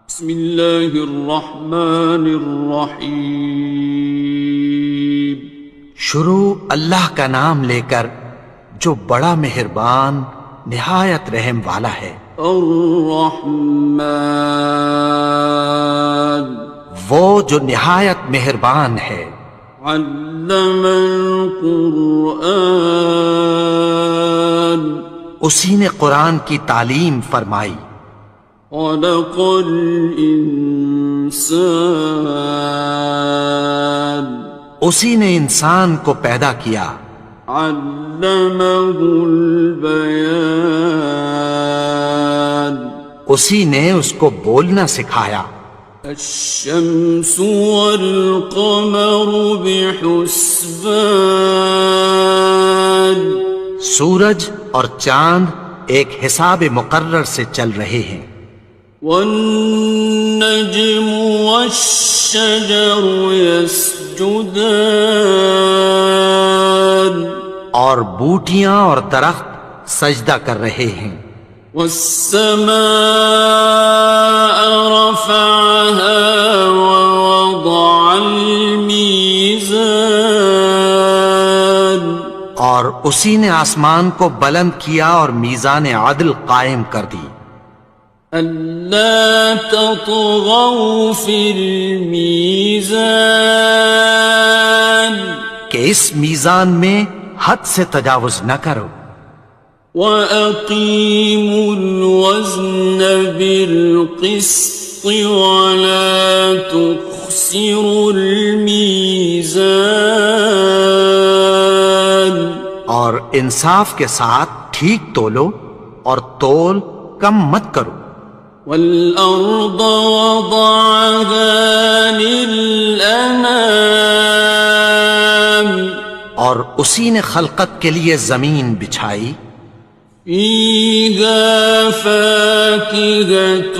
بسم اللہ الرحمن الرحیم۔ شروع اللہ کا نام لے کر جو بڑا مہربان نہایت رحم والا ہے۔ الرحمن، وہ جو نہایت مہربان ہے۔ علم القرآن، اسی نے قرآن کی تعلیم فرمائی۔ خلق الانسان، اسی نے انسان کو پیدا کیا۔ علمہ البیان، اسی نے اس کو بولنا سکھایا۔ الشمس والقمر بحسبان، سورج اور چاند ایک حساب مقرر سے چل رہے ہیں۔ والنجم والشجر يسجدان، اور بوٹیاں اور درخت سجدہ کر رہے ہیں۔ والسماء رفعها ووضع الميزان، اور اسی نے آسمان کو بلند کیا اور میزان عدل قائم کر دی۔ ألا تطغوا في الميزان، کہ اس میزان میں حد سے تجاوز نہ کرو۔ وَأَقِيمُوا الْوَزْنَ بِالْقِسْطِ وَلَا تُخْسِرُوا الْمِيزَانَ، اور انصاف کے ساتھ ٹھیک تولو اور تول کم مت کرو۔ وَالْأَرْضَ وَضَعَهَا لِلْأَنَامِ، اور اسی نے خلقت کے لیے زمین بچھائی۔ فِيهَا فَاكِهَةٌ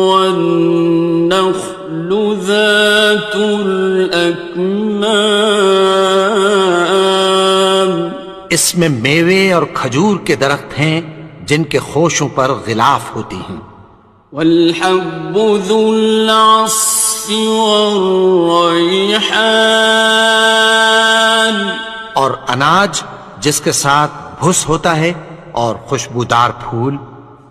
وَالنَّخْلُ ذَاتُ الْأَكْمَامِ، اس میں میوے اور کھجور کے درخت ہیں جن کے خوشوں پر غلاف ہوتی ہیں۔ وَالْحَبُّ ذُو الْعَصْفِ وَالرَّيْحَانِ، اور اناج جس کے ساتھ بھس ہوتا ہے اور خوشبودار پھول۔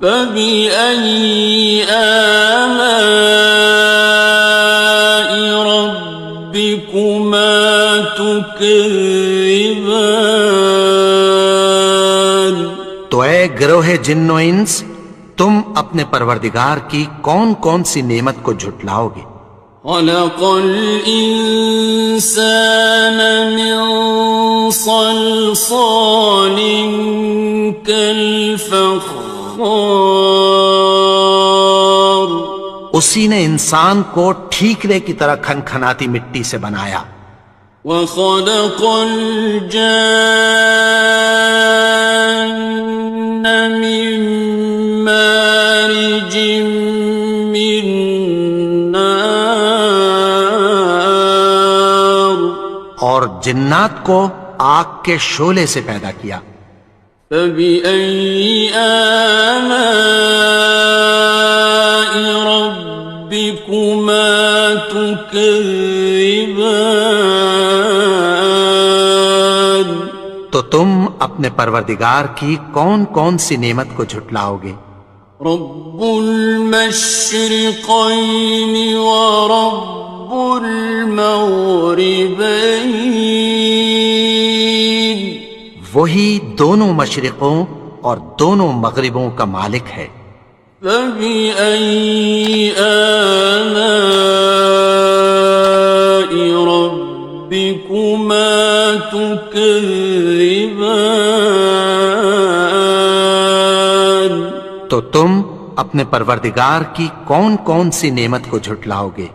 فَبِأَيِّ آلَاءِ رَبِّكُمَا تُكَذِّبَانِ، تو اے گروہ جن و انس، تم اپنے پروردگار کی کون کون سی نعمت کو جھٹلاؤ گے؟ خَلَقَ الْإِنسَانَ مِنْ صَلْصَالٍ كَالْفَخَّارِ، اسی نے انسان کو ٹھیکرے کی طرح کھنکھناتی مٹی سے بنایا۔ وَخَلَقَ الْجَانَّ مِن مَّارِجٍ مِّن نَّارٍ، اور جنات کو آگ کے شعلے سے پیدا کیا۔ فَبِأَيِّ آلَاءِ رَبِّكُمَا تُكَذِّبَانِ، تو تم اپنے پروردگار کی کون کون سی نعمت کو جھٹلاؤ گے؟ رب المشرقین ورب المغربین، وہی دونوں مشرقوں اور دونوں مغربوں کا مالک ہے۔ فَبِأَيِّ آلَاءِ رَبِّكُمَا تُكَذِّبَانِ، تو تم اپنے پروردگار کی کون کون سی نعمت کو جھٹلاؤ گے؟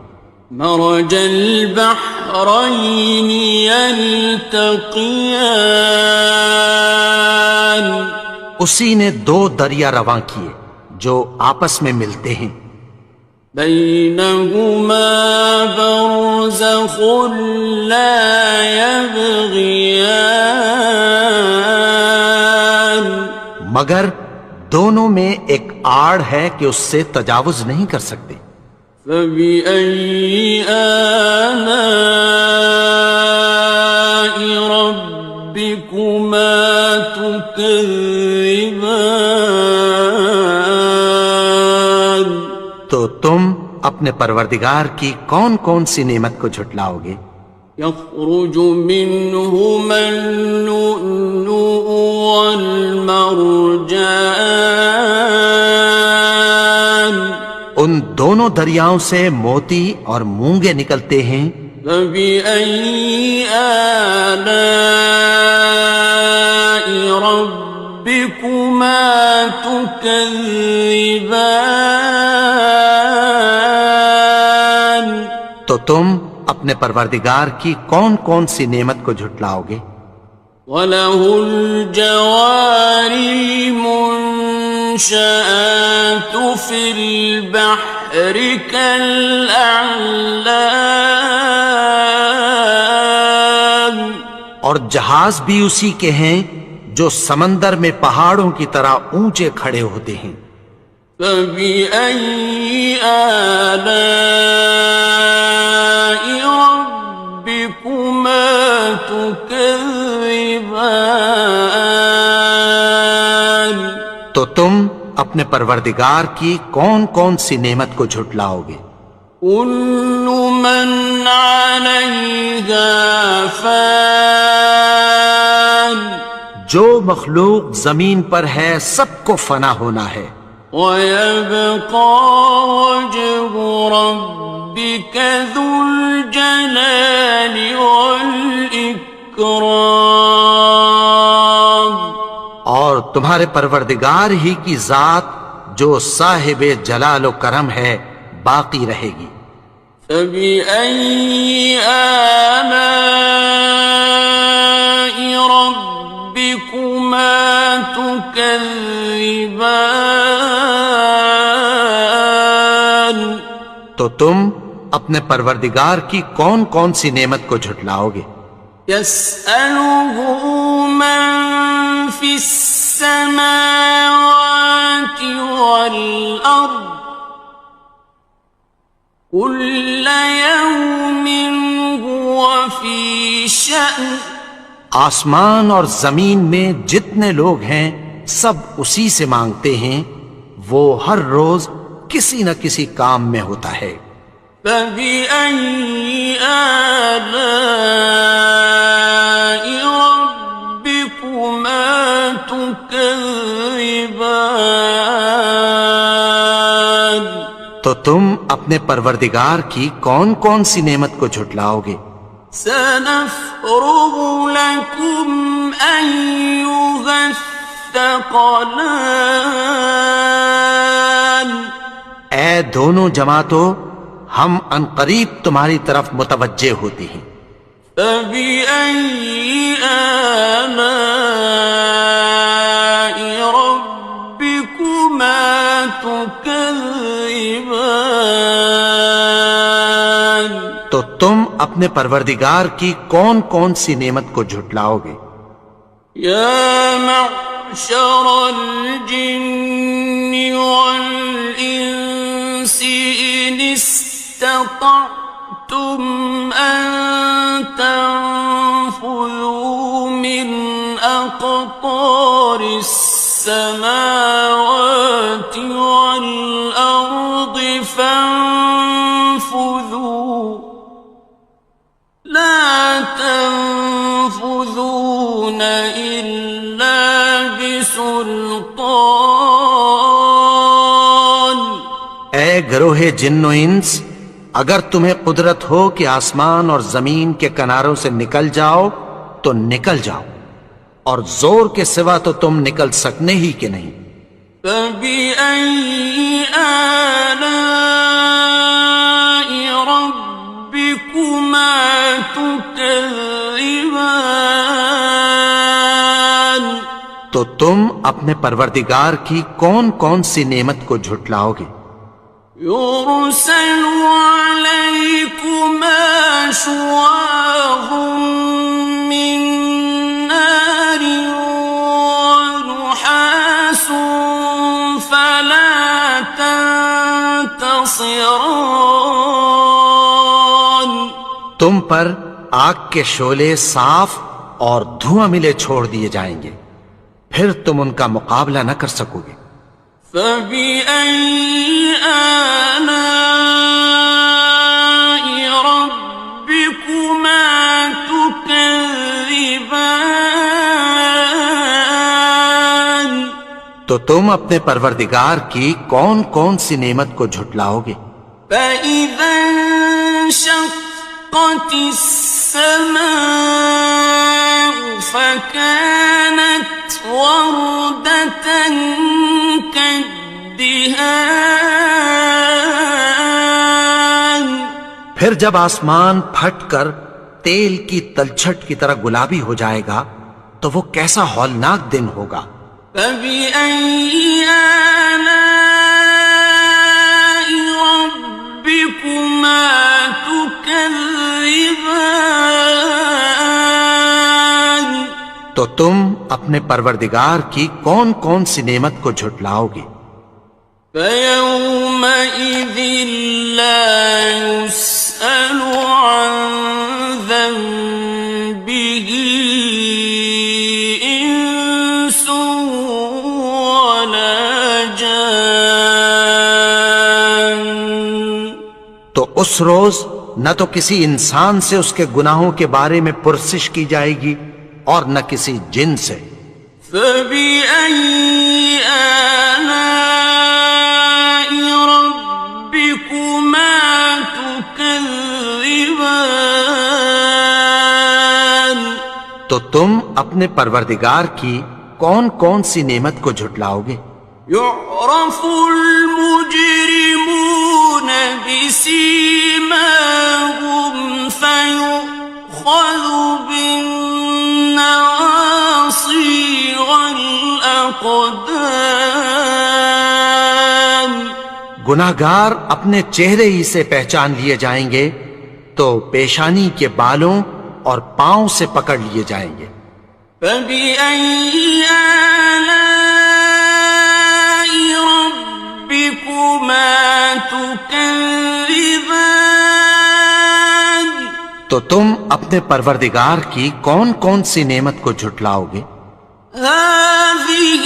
مرج البحرین یلتقیان، اسی نے دو دریا رواں کیے جو آپس میں ملتے ہیں۔ بینہما برزخ لا یبغیان، مگر دونوں میں ایک آڑ ہے کہ اس سے تجاوز نہیں کر سکتے۔ فبأي آلاء ربكما تكذبان؟ تو تم اپنے پروردگار کی کون کون سی نعمت کو جھٹلاؤ گے؟ يخرج منهما اللؤلؤ والمرجان ان دونوں دریاؤں سے موتی اور مونگے نکلتے ہیں۔ فبأي آلاء ربكما تكذبان؟ تو تم اپنے پروردگار کی کون کون سی نعمت کو جھٹلاؤ گے؟ وَلَهُ الْجَوَارِ الْمُنشَآتُ فِي الْبَحْرِ كَالْأَعْلَامِ، اور جہاز بھی اسی کے ہیں جو سمندر میں پہاڑوں کی طرح اونچے کھڑے ہوتے ہیں۔ فَبِأَيِّ آلَاءِ رَبِّكُمَا تُكَذِّبَانِ؟ تو تم اپنے پروردگار کی کون کون سی نعمت کو جھٹلاؤ گے؟ كُلُّ مَنْ عَلَيْهَا فَانٍ، جو مخلوق زمین پر ہے سب کو فنا ہونا ہے۔ وَيَبْقَى وَجْهُ رَبِّكَ ذُو الْجَلَالِ وَالْإِكْرَامِ، اور تمہارے پروردگار ہی کی ذات جو صاحب جلال و کرم ہے باقی رہے گی۔ فَبِأَيِّ آلَاءِ رَبِّكُمَا تُكَذِّبَانِ؟ تو تم اپنے پروردگار کی کون کون سی نعمت کو جھٹلاؤ گے؟ يَسْأَلُهُ مَن فِي السَّمَاوَاتِ وَالْأَرْضِ كُلَّ يَوْمٍ هُوَ فِي شَأْنٍ، آسمان اور زمین میں جتنے لوگ ہیں سب اسی سے مانگتے ہیں، وہ ہر روز کسی نہ کسی کام میں ہوتا ہے۔ فَبِأَيِّ آلَاءِ رَبِّكُمَا تُكَذِّبَانِ؟ تو تم اپنے پروردگار کی کون کون سی نعمت کو جھٹلاؤ گے؟ سَنَفْرُغُ لَكُمْ أَيُّهَ الثَّقَلَانِ؟ اے دونوں جماعتوں، ہم عنقریب تمہاری طرف متوجہ ہوتے ہیں۔ فَبِأَيِّ آلَاءِ رَبِّكُمَا تُكَذِّبَانِ؟ تو تم اپنے پروردگار کی کون کون سی نعمت کو جھٹلاؤ گے؟ يَا مَعْشَرَ الْجِنِّ وَالْإِنسِ إِنِ اسْتَطَعْتُمْ أَن تَنفُذُوا مِنْ أَقْطَارِ السَّمَاوَاتِ وَالْأَرْضِ فَانفُذُوا لَا تَنفُذُونَ إِلَّا بِسُلْطَانٍ۔ اے گروہ جن و انس، اگر تمہیں قدرت ہو کہ آسمان اور زمین کے کناروں سے نکل جاؤ تو نکل جاؤ، اور زور کے سوا تو تم نکل سکنے ہی کہ نہیں۔ فَبِأَيِّ آلَاءِ رَبِّكُمَا تُكَذِّبَانِ؟ تو تم اپنے پروردگار کی کون کون سی نعمت کو جھٹلاؤ گے؟ يُرْسَلُ عَلَيْكُمَا شُوَاظٌ مِّن نَّارٍ وَنُحَاسٌ ناصران تم پر آگ کے شعلے صاف اور دھواں ملے چھوڑ دیے جائیں گے، پھر تم ان کا مقابلہ نہ کر سکو گے۔ فبأي آلاء ربكما تكذبان تو تم اپنے پروردگار کی کون کون سی نعمت کو جھٹلاؤ گے؟ فإذا انشقت السماء فكانت وردة كالدهان پھر جب آسمان پھٹ کر تیل کی تلچھٹ کی طرح گلابی ہو جائے گا تو وہ کیسا ہولناک دن ہوگا۔ فبأي آلاء ربكما تكذبان تو تم اپنے پروردگار کی کون کون سی نعمت کو جھٹلاؤ گے؟ فيومئذ لا يسأل عن ذنبه إنس ولا جان تو اس روز نہ تو کسی انسان سے اس کے گناہوں کے بارے میں پرسش کی جائے گی اور نہ کسی جن سے۔ فبأي آلاء ربكما تكذبان تو تم اپنے پروردگار کی کون کون سی نعمت کو جھٹلاؤ گے؟ يعرف المجرمون بسيماهم فيؤخذ بالنواصي والأقدام گناہگار اپنے چہرے ہی سے پہچان لیے جائیں گے تو پیشانی کے بالوں اور پاؤں سے پکڑ لیے جائیں گے۔ فبأي آلاء ربكما تكذبان تو تم اپنے پروردگار کی کون کون سی نعمت کو جھٹلاؤ گے؟ هذه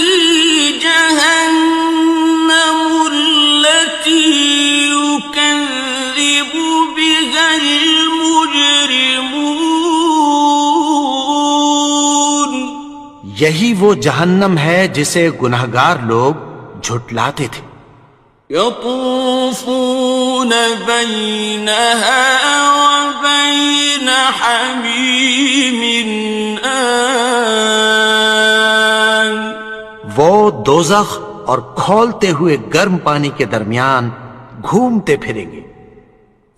جهنم التي يكذب بها المجرمون یہی وہ جہنم ہے جسے گناہگار لوگ جھٹلاتے تھے۔ يطوفون بينها وبين حميم آن وہ دوزخ اور کھولتے ہوئے گرم پانی کے درمیان گھومتے پھریں گے۔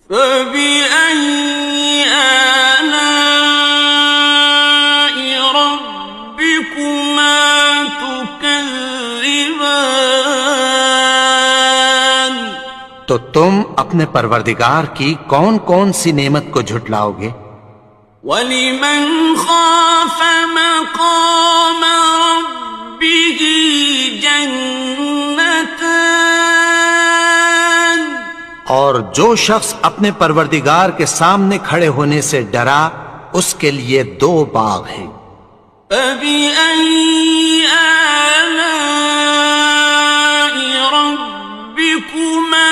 فبأي آلاء ربكما تكذبان تو تم اپنے پروردگار کی کون کون سی نعمت کو جھٹلاؤ گے؟ وَلِمَنْ خَافَ مَقَامَ رَبِّهِ جَنَّتَانِ اور جو شخص اپنے پروردگار کے سامنے کھڑے ہونے سے ڈرا اس کے لیے دو باغ ہیں۔ فَبِأَيِّ آلَاءِ رَبِّكُمَا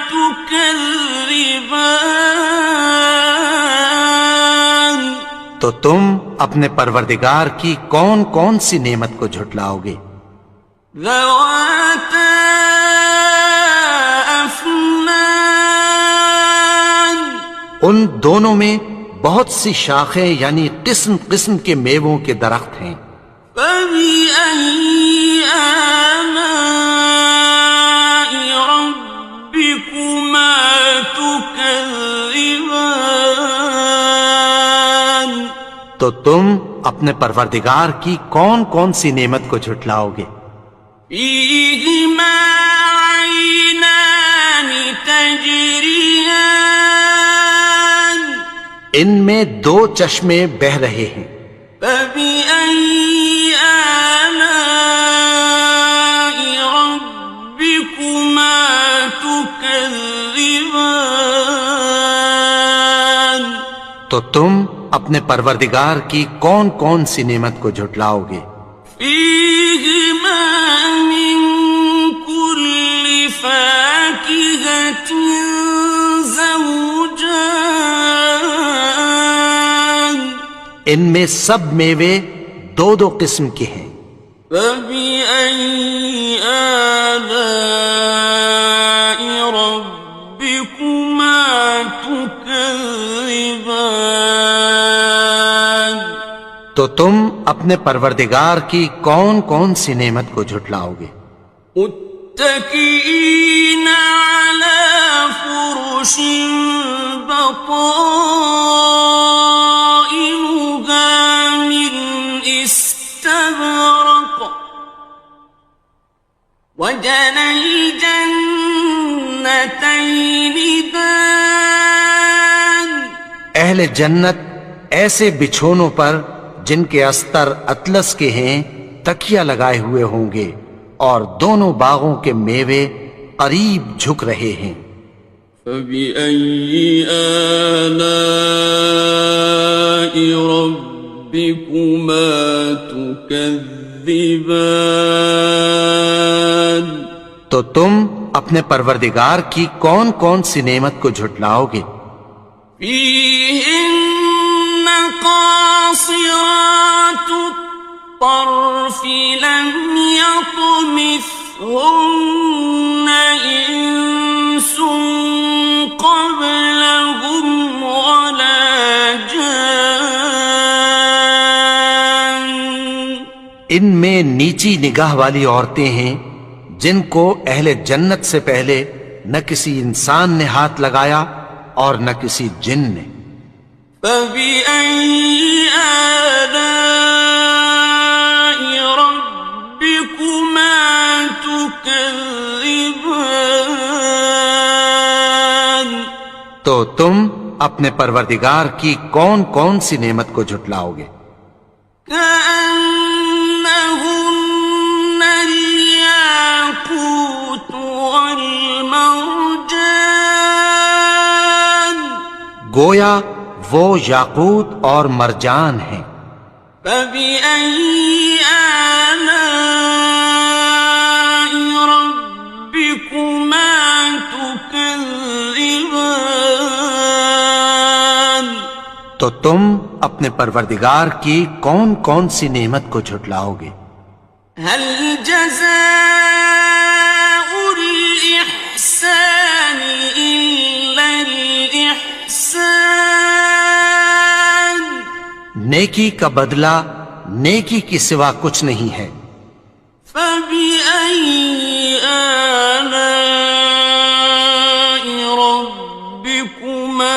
تُكَذِّبَانِ تو تم اپنے پروردگار کی کون کون سی نعمت کو جھٹلاؤ گے؟ ذَوَاتَا أَفْنَانٍ ان دونوں میں بہت سی شاخیں یعنی قسم قسم کے میووں کے درخت ہیں۔ فَبِأَيِّ آلَاءِ رَبِّكُمَا تُكَذِّبَانِ تو تم اپنے پروردگار کی کون کون سی نعمت کو جھٹلاؤ گے؟ فِيهِمَا عَيْنَانِ تَجْرِيَانِ ان میں دو چشمے بہہ رہے ہیں۔ فَبِأَيِّ آلَاءِ رَبِّكُمَا تُكَذِّبَانِ تكذبان تو تم اپنے پروردگار کی کون کون سی نعمت کو جھٹلاؤ گے؟ فيهما من كل فاكهة زوجان ان میں سب میوے دو دو قسم کے ہیں۔ فبأي آلاء ربكما تكذبان تو تم اپنے پروردگار کی کون کون سی نعمت کو جھٹلاؤ گے؟ متكئين على فرش بطائنها من استبرق وجنى الجنتين دان اہل جنت ایسے بچھونوں پر جن کے استر اطلس کے ہیں تکیہ لگائے ہوئے ہوں گے، اور دونوں باغوں کے میوے قریب جھک رہے ہیں۔ فبأي آلاء ربكما تكذبان تو تم اپنے پروردگار کی کون کون سی نعمت کو جھٹلاؤ گے؟ فيهن قاصرات الطرف لم يطمثهن إنس قبلهم ولا جان ان میں نیچی نگاہ والی عورتیں ہیں جن کو اہل جنت سے پہلے نہ کسی انسان نے ہاتھ لگایا اور نہ کسی جن نے۔ فبأي آلاء ربكما تكذبان تو تم اپنے پروردگار کی کون کون سی نعمت کو جھٹلاؤ گے؟ كأنهن الياقوت والمرجان گویا وہ یاقوت اور مرجان ہیں۔ فبأي آلاء ربكما تكذبان تو تم اپنے پروردگار کی کون کون سی نعمت کو جھٹلاؤ گے؟ هل جزاء الإحسان إلا الإحسان نیکی کا بدلہ نیکی کی سوا کچھ نہیں ہے۔ فبأي آلاء ربكما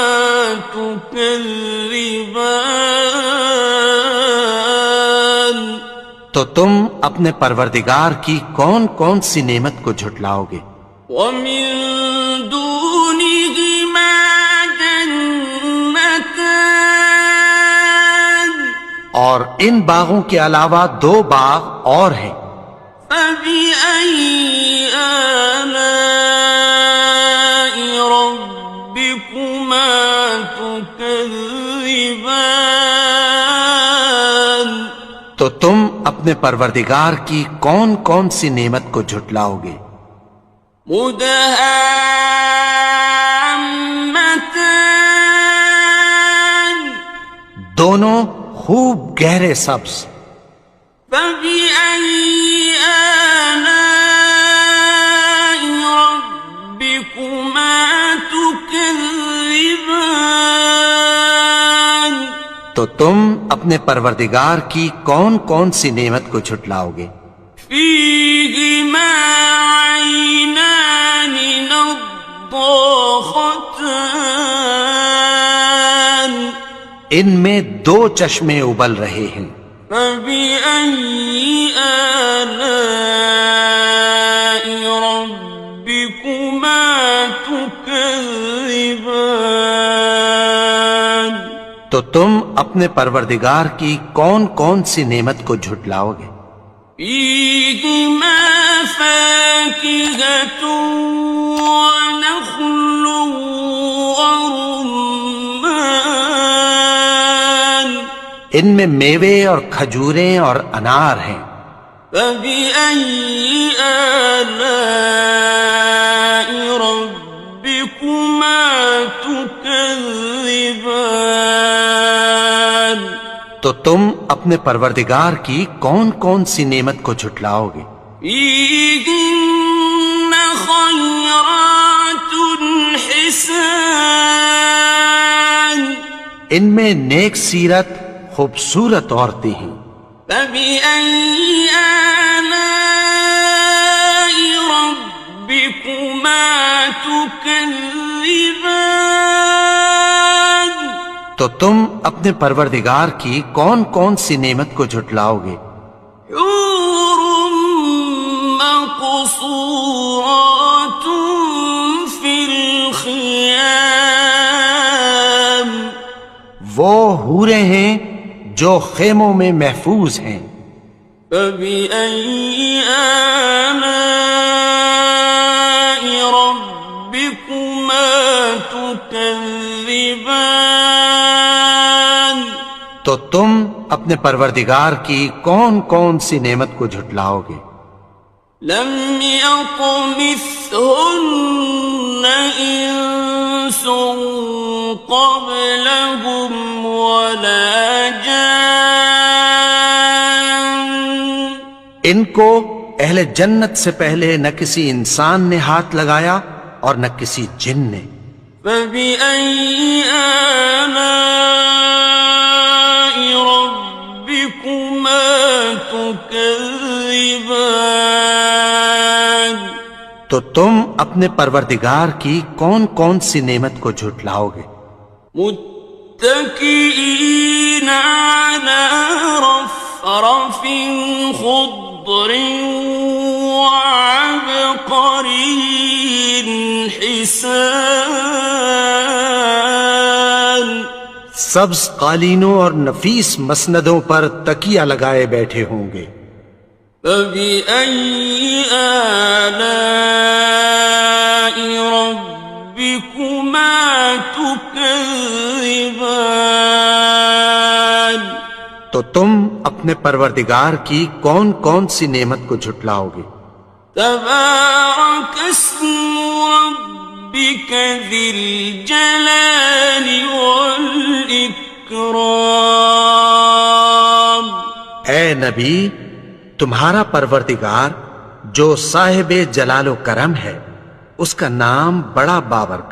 تكذبان تو تم اپنے پروردگار کی کون کون سی نعمت کو جھٹلاؤ گے؟ ومن دونهما جنتان اور ان باغوں کے علاوہ دو باغ اور ہیں۔ فبأي آلاء ربكما تكذبان تو تم اپنے پروردگار کی کون کون سی نعمت کو جھٹلاؤ گے؟ مدهامتان دونوں خوب گہرے سبز۔ فبأي آلاء ربكما تكذبان تو تم اپنے پروردگار کی کون کون سی نعمت کو جھٹلاؤ گے؟ فيهما عينان نضاختان ان میں دو چشمے ابل رہے ہیں۔ فبأي آلاء ربكما تكذبان تو تم اپنے پروردگار کی کون کون سی نعمت کو جھٹلاؤ گے؟ فيهما فاكهة ونخل ورمان ان میں میوے اور کھجوریں اور انار ہیں. فبأي آلاء ربكما تكذبان تو تم اپنے پروردگار کی کون کون سی نعمت کو جھٹلاؤ گے؟ فيهن خيرات حسان ان میں نیک سیرت خوبصورت عورتیں ہیں. فبأي آلاء ربكما تكذبان تو تم اپنے پروردگار کی کون کون سی نعمت کو جھٹلاؤ گے؟ حور مقصورات في الخيام وہ حوریں ہیں جو خیموں میں محفوظ ہیں. فبأي آلاء ربكما تكذبان تو تم اپنے پروردگار کی کون کون سی نعمت کو جھٹلاؤ گے؟ لم يطمثهن إنس قبلهم ولا جان ان کو اہل جنت سے پہلے نہ کسی انسان نے ہاتھ لگایا اور نہ کسی جن نے. فبأي آلاء ربكما تكذبان تو تم اپنے پروردگار کی کون کون سی نعمت کو جھٹلاؤ گے؟ متكئين على رفرف خضر وعبقري حسان سبز قالینوں اور نفیس مسندوں پر تکیہ لگائے بیٹھے ہوں گے. فبأي آلاء ربكما تكذبان تو تم اپنے پروردگار کی کون کون سی نعمت کو جھٹلاؤ گے؟ تبارك اسم ربك ذي الجلال والإكرام اے نبی، تمہارا پروردگار جو صاحب جلال و کرم ہے، اس کا نام بڑا بابرکت